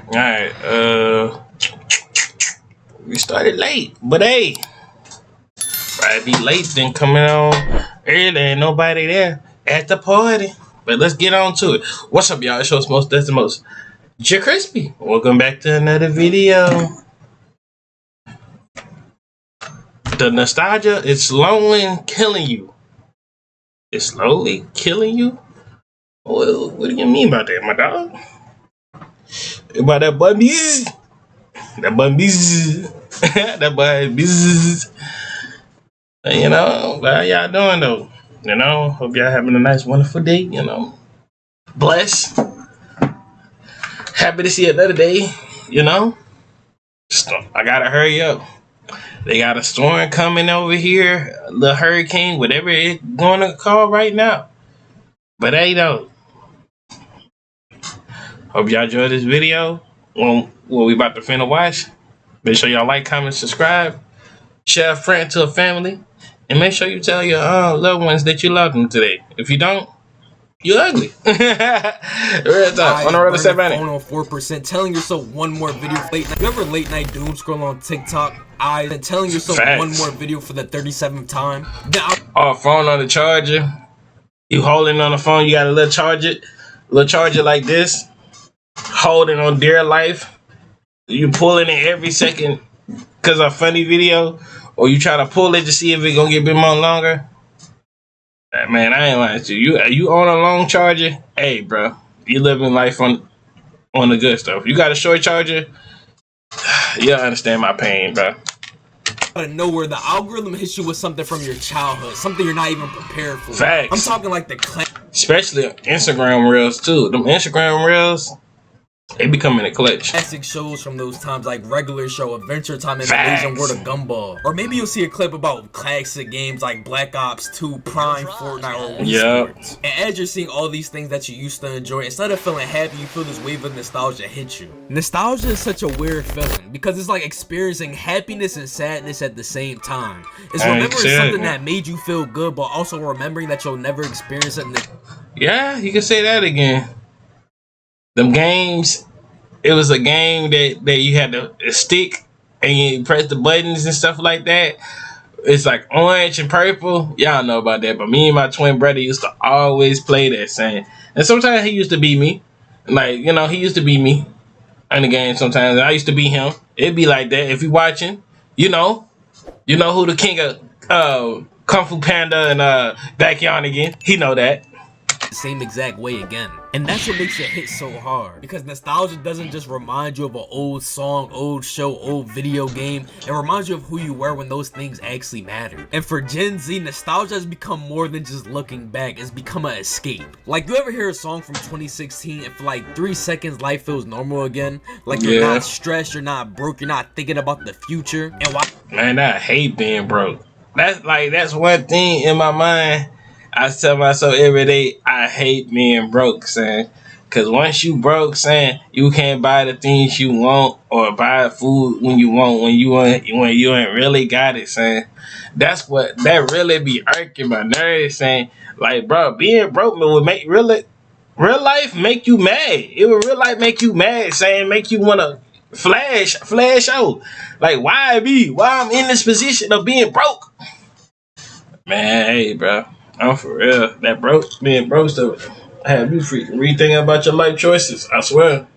Alright, we started late, but hey, I'd be late than coming on early and nobody there at the party. But let's get on to it. What's up, y'all? It's your most that's the most J Crispy. Welcome back to another video. The nostalgia is slowly killing you. It's slowly killing you? Well, what do you mean by that, my dog? About that boy biz. That boy biz. That boy biz. You know, how y'all doing though? You know, hope y'all having a nice, wonderful day, you know. Blessed. Happy to see another day, you know. I gotta hurry up. They got a storm coming over here, the hurricane, whatever it's gonna call right now. But hey though, hope y'all enjoy this video. What we about to finna watch. Make sure y'all like, comment, subscribe, share a friend to a family, and make sure you tell your loved ones that you love them today. If you don't, you ugly. Real talk. On the road to 7 on 4%, telling yourself one more video for late night. You ever late night doom scroll on TikTok? And telling yourself one more video for the 37th time. Phone on the charger. You holding on the phone, you got a little charger like this. Holding on dear life. You pulling it every second because of a funny video, or you try to pull it to see if it gonna get a bit more longer. Man, I ain't lying to you. You on a long charger? Hey, bro, you living life on the good stuff. You got a short charger? You'll understand my pain, bro. Out of nowhere, the algorithm hits you with something from your childhood, something you're not even prepared for. Facts. I'm talking like especially Instagram reels too. Them Instagram reels, they be coming in clutch. Classic shows from those times, like Regular Show, Adventure Time, and The Legend World of Gumball. Or maybe you'll see a clip about classic games like Black Ops 2, Prime, Fortnite, or Wii Sports. And as you're seeing all these things that you used to enjoy, instead of feeling happy, you feel this wave of nostalgia hit you. Nostalgia is such a weird feeling because it's like experiencing happiness and sadness at the same time. It's remembering something that made you feel good, but also remembering that you'll never experience it. Yeah, you can say that again. Them games, it was a game that you had to stick and you press the buttons and stuff like that. It's like orange and purple. Y'all know about that. But me and my twin brother used to always play that same. And sometimes he used to beat me. Like, you know, he used to beat me in the game sometimes. I used to beat him. It'd be like that. If you watching, you know who the king of Kung Fu Panda and Backyard again. He know that. Same exact way again. And that's what makes it hit so hard, because nostalgia doesn't just remind you of an old song, old show, old video game. It reminds you of who you were when those things actually mattered. And for Gen Z, nostalgia has become more than just looking back. It's become an escape. Like, you ever hear a song from 2016 and for like 3 seconds life feels normal again? Like you're not stressed, you're not broke, you're not thinking about the future. And why? Man, I hate being broke. That's one thing in my mind. I tell myself every day, I hate being broke, son. Cause once you broke, son, you can't buy the things you want or buy food when you want, when you ain't really got it, son. That really be irking my nerves, son. Like, bro, being broke would make real life make you mad. It would real life make you mad, saying make you wanna flash out. Like, why me? Why I'm in this position of being broke? Man, hey, bro. I'm for real. That being broke stuff have you freaking rethinking about your life choices. I swear.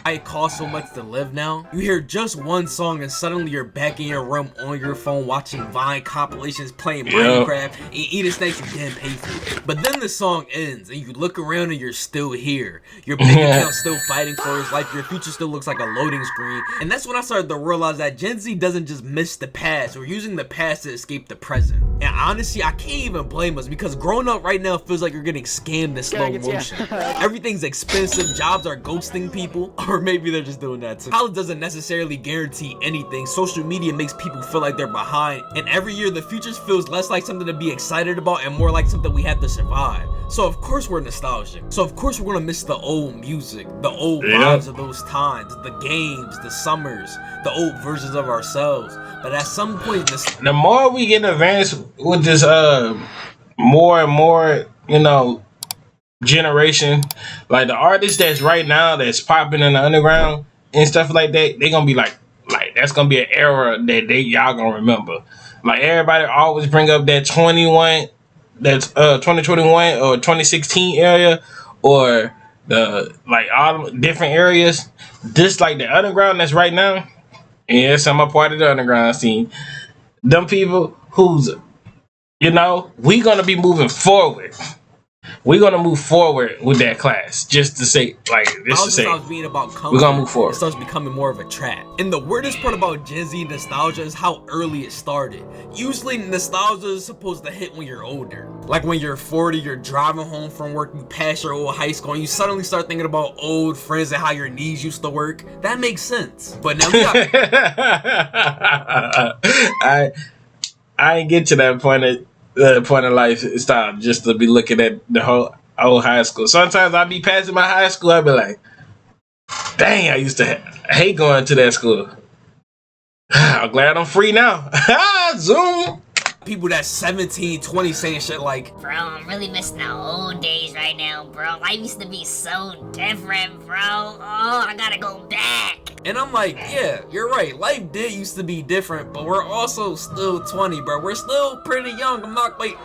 It costs so much to live now. You hear just one song and suddenly you're back in your room on your phone watching Vine compilations, playing Minecraft, and eating snacks you didn't pay for. But then the song ends and you look around and you're still here. Your bank account's still fighting for its life. Your future still looks like a loading screen. And that's when I started to realize that Gen Z doesn't just miss the past. We're using the past to escape the present. And honestly, I can't even blame us, because growing up right now feels like you're getting scammed in slow motion. Everything's expensive, jobs are ghosting people, or maybe they're just doing that too. College doesn't necessarily guarantee anything. Social media makes people feel like they're behind, and every year the future feels less like something to be excited about and more like something we have to survive. So of course we're nostalgic. So of course we're gonna miss the old music, the old vibes of those times, the games, the summers, the old versions of ourselves. But at some point, the more we get advanced with this, more and more, generation, like the artists that's right now that's popping in the underground and stuff like that, they gonna be like that's gonna be an era that y'all gonna remember. Like everybody always bring up that 21, that's 2021 or 2016 area, or the like all different areas. Just like the underground that's right now. Yes, I'm a part of the underground scene. Them people who's, we gonna be moving forward. We're gonna move forward with that class. Just to say, being about comfort, we're gonna move forward. It starts becoming more of a trap. And the weirdest part about Gen Z nostalgia is how early it started. Usually, nostalgia is supposed to hit when you're older. Like when you're 40, you're driving home from work, you pass your old high school, and you suddenly start thinking about old friends and how your knees used to work. That makes sense. But now we got I ain't get to that point of life style just to be looking at the whole old high school. Sometimes I be passing my high school, I be like, dang, I used to hate going to that school. I'm glad I'm free now. Zoom. People that's 17, 20 saying shit like, bro, I'm really missing the old days right now, bro. Life used to be so different, bro. Oh, I gotta go back. And I'm like, yeah, you're right. Life did used to be different, but we're also still 20, bro. We're still pretty young. I'm not, wait,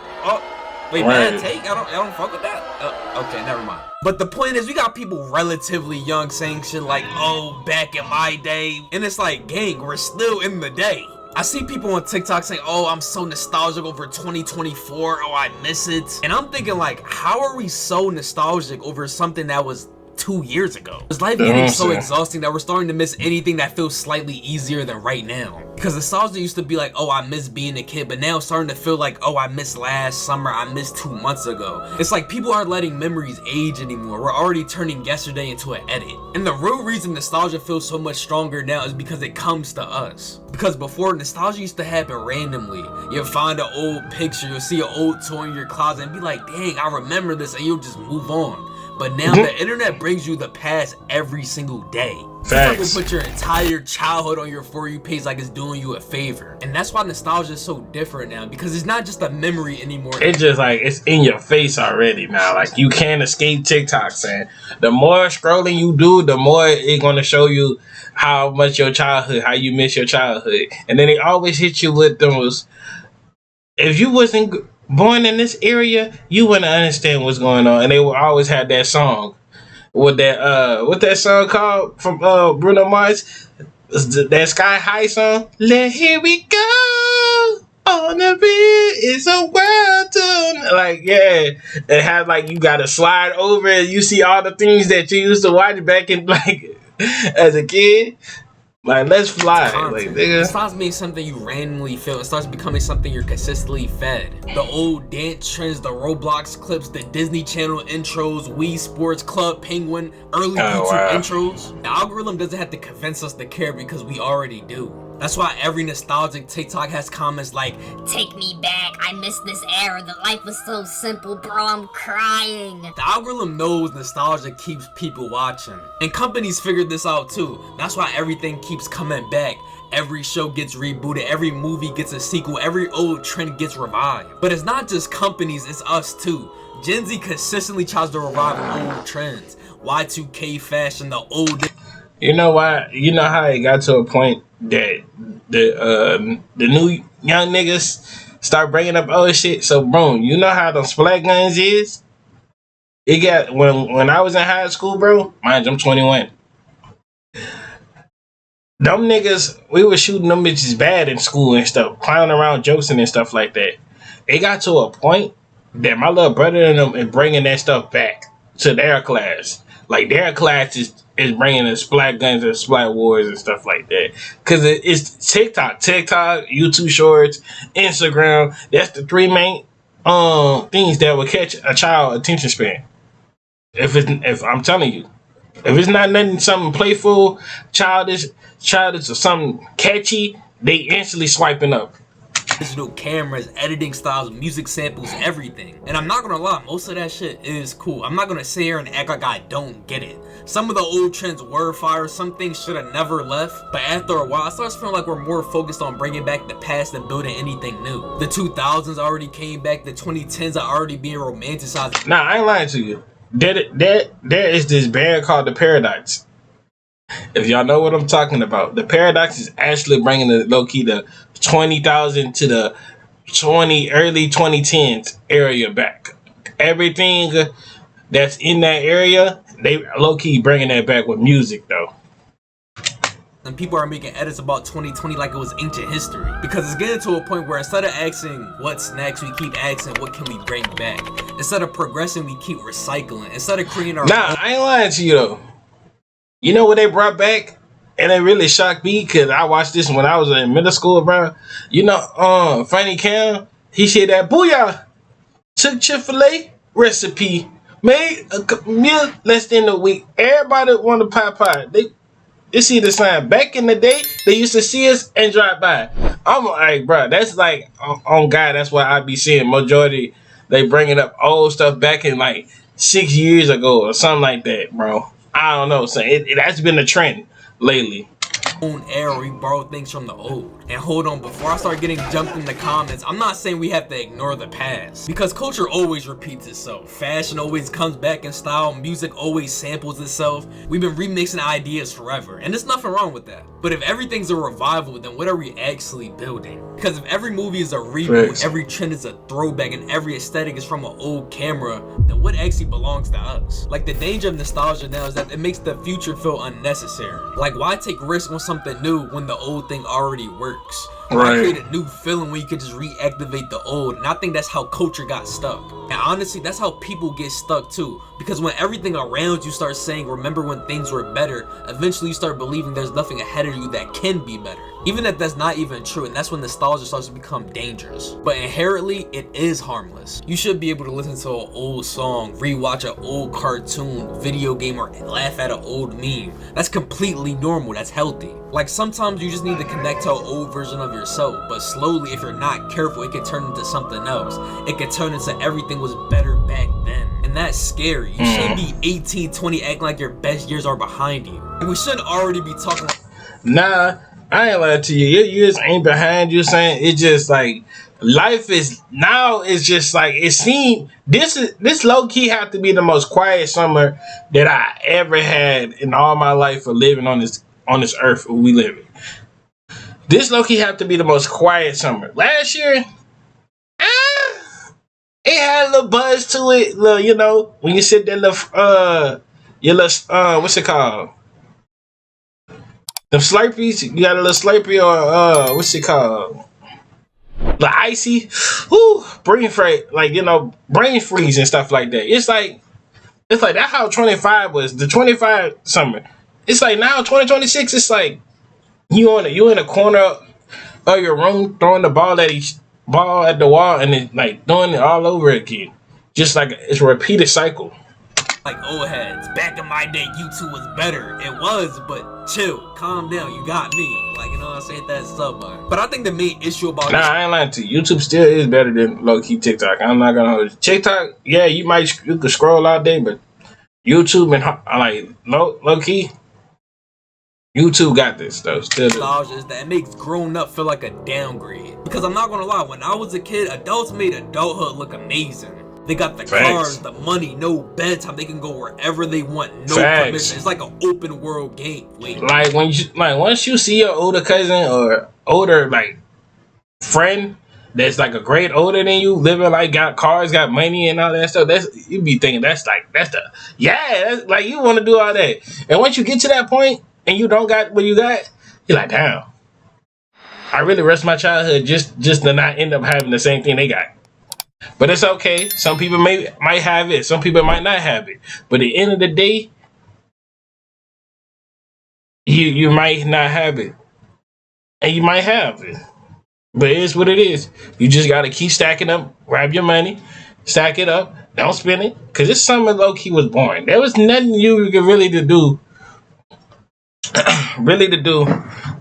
bad take? I don't fuck with that? Okay, never mind. But the point is, we got people relatively young saying shit like, oh, back in my day. And it's like, gang, we're still in the day. I see people on TikTok saying, oh, I'm so nostalgic over 2024. Oh, I miss it. And I'm thinking like, how are we so nostalgic over something that was 2 years ago? Is life getting so exhausting that we're starting to miss anything that feels slightly easier than right now? Because nostalgia used to be like, oh, I miss being a kid, but now it's starting to feel like, oh, I miss last summer, I missed 2 months ago. It's like people aren't letting memories age anymore. We're already turning yesterday into an edit. And the real reason nostalgia feels so much stronger now is because it comes to us. Because before, nostalgia used to happen randomly. You'll find an old picture, you'll see an old toy in your closet and be like, dang, I remember this, and you'll just move on. But now the internet brings you the past every single day. Facts. It's like put your entire childhood on your For You page like it's doing you a favor. And that's why nostalgia is so different now, because it's not just a memory anymore. It's just like it's in your face already now. Like you can't escape TikTok, saying the more scrolling you do, the more it's gonna show you how much your childhood, how you miss your childhood. And then they always hit you with those, if you wasn't born in this area, you wouldn't understand what's going on. And they will always have that song. What that song called from Bruno Mars? That Sky High song. Here we go on the beat. It's a world to like, yeah. It had like you gotta slide over and you see all the things that you used to watch back in like as a kid. Like, let's fly. Like, nigga. It stops being something you randomly feel. It starts becoming something you're consistently fed. The old dance trends, the Roblox clips, the Disney Channel intros, Wii Sports Club, Penguin, early YouTube intros. The algorithm doesn't have to convince us to care because we already do. That's why every nostalgic TikTok has comments like, take me back, I miss this era, the life was so simple, bro, I'm crying. The algorithm knows nostalgia keeps people watching. And companies figured this out too. That's why everything keeps coming back. Every show gets rebooted, every movie gets a sequel, every old trend gets revived. But it's not just companies, it's us too. Gen Z consistently tries to revive old trends. Y2K fashion, the old... You know why? You know how it got to a point that the new young niggas start bringing up old shit. So, bro, you know how those splat guns is? It got when I was in high school, bro. Mind you, I'm 21. Them niggas, we were shooting them bitches bad in school and stuff, clowning around, joking and stuff like that. It got to a point that my little brother and them is bringing that stuff back to their class. Like their class is bringing the splat guns and splat wars and stuff like that. Cause it's TikTok, YouTube Shorts, Instagram. That's the three main things that will catch a child attention span. If I'm telling you, if it's not nothing, something playful, childish or something catchy, they instantly swiping up. digital cameras, editing styles, music samples, everything. And I'm not gonna lie, most of that shit is cool. I'm not gonna sit here and act like I don't get it. Some of the old trends were fire, some things should have never left, but after a while, I started feeling like we're more focused on bringing back the past than building anything new. The 2000s already came back, the 2010s are already being romanticized. Nah, I ain't lying to you. There is this band called The Paradox. If y'all know what I'm talking about, The Paradox is actually bringing the low-key the 20,000 to the early 2010s area back. Everything that's in that area, they low-key bringing that back with music though. And people are making edits about 2020 like it was ancient history. Because it's getting to a point where instead of asking what's next, we keep asking what can we bring back. Instead of progressing, we keep recycling. Instead of creating our Nah, I ain't lying to you though. You know what they brought back? And it really shocked me because I watched this when I was in middle school, bro. You know, Fanny Cam, he said that booyah. Took Chick-fil-A recipe, made a meal less than a week. Everybody wanted Popeye. You see the sign. Back in the day, they used to see us and drive by. I'm like, bro, that's like, on God, that's why I be seeing majority, they bringing up old stuff back in like 6 years ago or something like that, bro. I don't know. So it has been a trend lately. Own era, we borrow things from the old. And hold on, before I start getting jumped in the comments, I'm not saying we have to ignore the past, because culture always repeats itself. Fashion always comes back in style, music always samples itself. We've been remixing ideas forever, and there's nothing wrong with that. But if everything's a revival, then what are we actually building? Because if every movie is a reboot, every trend is a throwback, and every aesthetic is from an old camera, then what actually belongs to us? Like, the danger of nostalgia now is that it makes the future feel unnecessary. Like, why take risks on something new when the old thing already works? Why create a new feeling when you can just reactivate the old? And I think that's how culture got stuck. And honestly, that's how people get stuck too. Because when everything around you starts saying, remember when things were better, eventually you start believing there's nothing ahead of you that can be better. Even if that's not even true, and that's when nostalgia starts to become dangerous. But inherently, it is harmless. You should be able to listen to an old song, rewatch an old cartoon, video game, or laugh at an old meme. That's completely normal, that's healthy. Like, sometimes you just need to connect to an old version of yourself, but slowly, if you're not careful, it can turn into something else. It can turn into everything was better back then. And that's scary. You shouldn't be 18, 20 acting like your best years are behind you. And we shouldn't already be talking. Nah, I ain't lying to you. Your years ain't behind you, saying it's just like life is now. It's just like it seemed. This low key have to be the most quiet summer that I ever had in all my life for living on this earth where we live in. This low key have to be the most quiet summer. Last year, it had a little buzz to it. Little, you know, when you sit there, your little what's it called? The Slurpees, you got a little Slurpee or what's it called? The icy, brain freeze, like, you know, brain freeze and stuff like that. It's like that's how 25 was. The 25 summer. It's like now 2026. It's like you in a corner of your room throwing the ball at the wall and then like doing it all over again. Just like it's a repeated cycle. Like old heads, back in my day, YouTube was better. It was, but chill, calm down, you got me. Like, you know what I'm saying? That's subpar. But I think the main issue about this, I ain't lying to you. YouTube still is better than low-key TikTok. I'm not gonna hold you. TikTok, yeah, you could scroll all day, but YouTube and like low-key, YouTube got this though. Still nostalgia is that it makes grown up feel like a downgrade. Because I'm not gonna lie, when I was a kid, adults made adulthood look amazing. They got the cars, the money, no bedtime. They can go wherever they want, no permission. It's like an open world game. Like once you see your older cousin or older like friend that's like a grade older than you, living like got cars, got money and all that stuff, that's you be thinking that's like you want to do all that. And once you get to that point and you don't got what you got, you're like, damn, I really rest my childhood just to not end up having the same thing they got. But it's okay. Some people might have it. Some people might not have it. But at the end of the day, you might not have it. And you might have it. But it is what it is. You just got to keep stacking up. Grab your money. Stack it up. Don't spend it. Because this summer low-key was boring. There was nothing you could really to do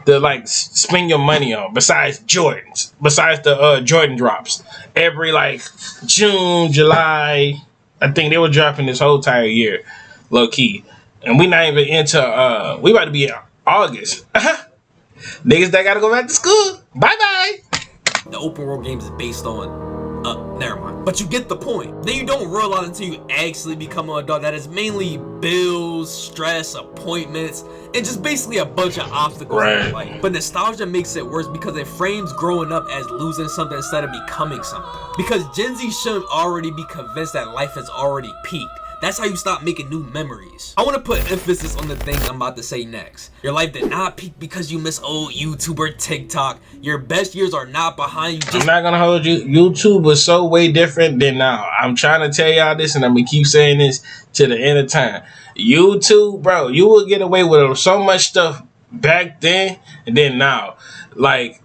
to like spend your money on besides Jordans, besides the Jordan drops every like June, July. I think they were dropping this whole entire year, low key, and we not even into we about to be in August. Niggas that gotta go back to school. Bye bye. The open world games is based on. Never mind. But you get the point. Then you don't realize until you actually become an adult that it's mainly bills, stress, appointments, and just basically a bunch of obstacles in life. But nostalgia makes it worse because it frames growing up as losing something instead of becoming something. Because Gen Z shouldn't already be convinced that life has already peaked. That's how you stop making new memories. I want to put emphasis on the thing I'm about to say next. Your life did not peak because you miss old YouTube or TikTok. Your best years are not behind you. I'm not gonna hold you. YouTube was so way different than now. I'm trying to tell y'all this, and I'm gonna keep saying this to the end of time. YouTube, bro, you will get away with so much stuff back then and then now. Like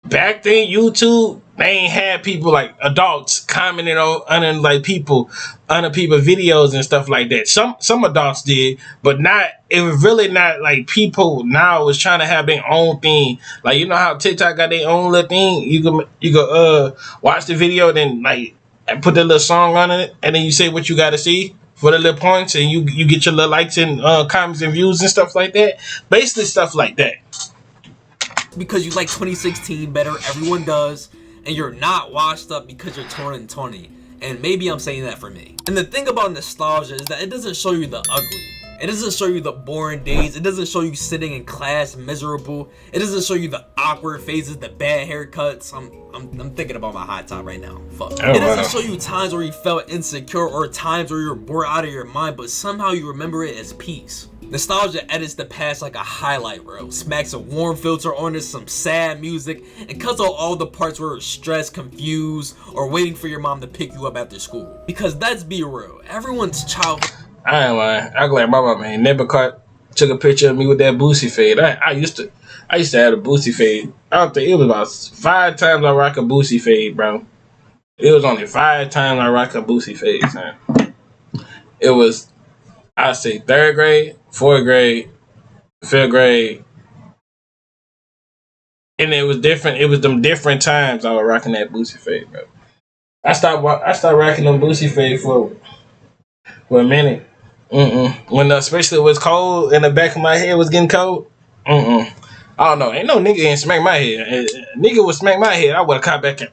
back then, YouTube, they ain't had people like adults commenting on under people videos and stuff like that. Some adults did, but not. It was really not like people now was trying to have their own thing. Like you know how TikTok got their own little thing. You go watch the video, then like put the little song on it, and then you say what you got to see for the little points, and you get your little likes and comments and views and stuff like that. Basically, stuff like that. Because you like 2016 better, everyone does, and you're not washed up because you're turning 20. And maybe I'm saying that for me. And the thing about nostalgia is that it doesn't show you the ugly. It doesn't show you the boring days. It doesn't show you sitting in class miserable. It doesn't show you the awkward phases, the bad haircuts. I'm thinking about my hot top right now. Fuck. It doesn't show you times where you felt insecure or times where you're bored out of your mind, but somehow you remember it as peace. Nostalgia edits the past like a highlight reel, smacks a warm filter onto some sad music, and cuts out all the parts where you're stressed, confused, or waiting for your mom to pick you up after school. Because let's be real, everyone's childhood. I ain't lying. I glad my mama ain't never took a picture of me with that Boosie fade. I used to have a Boosie fade. I don't think it was about 5 times I rock a Boosie fade, bro. It was only 5 times I rock a Boosie fade, man. It was, I'd say 3rd grade, 4th grade, 5th grade, and it was different. It was them different times I was rocking that Boosie fade, bro. I stopped rocking them Boosie fade for a minute. When especially it was cold and the back of my head was getting cold. I don't know. Ain't no nigga ain't smack my head. Nigga would smack my head. I would have caught back and.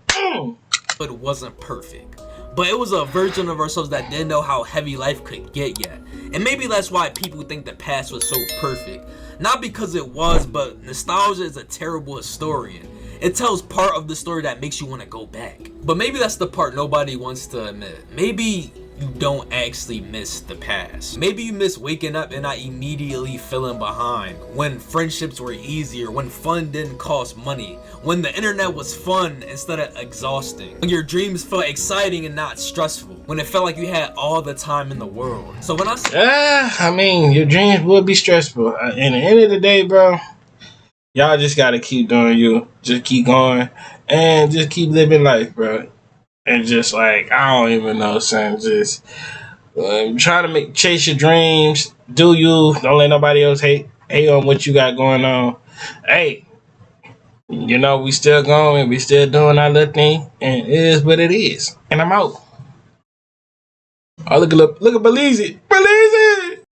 It wasn't perfect, but it was a version of ourselves that didn't know how heavy life could get yet. And maybe that's why people think the past was so perfect. Not because it was, but nostalgia is a terrible historian. It tells part of the story that makes you want to go back. But maybe that's the part nobody wants to admit. Maybe you don't actually miss the past. Maybe you miss waking up and not immediately feeling behind, when friendships were easier, when fun didn't cost money, when the internet was fun instead of exhausting, when your dreams felt exciting and not stressful, when it felt like you had all the time in the world. So when I say I mean, your dreams would be stressful. At the end of the day, bro, y'all just gotta keep doing you. Just keep going and just keep living life, bro. And just like, I don't even know, son. Just try to chase your dreams. Do you. Don't let nobody else hate on what you got going on. Hey, you know, we still going. We still doing our little thing. And it is what it is. And I'm out. Oh, look at Belize.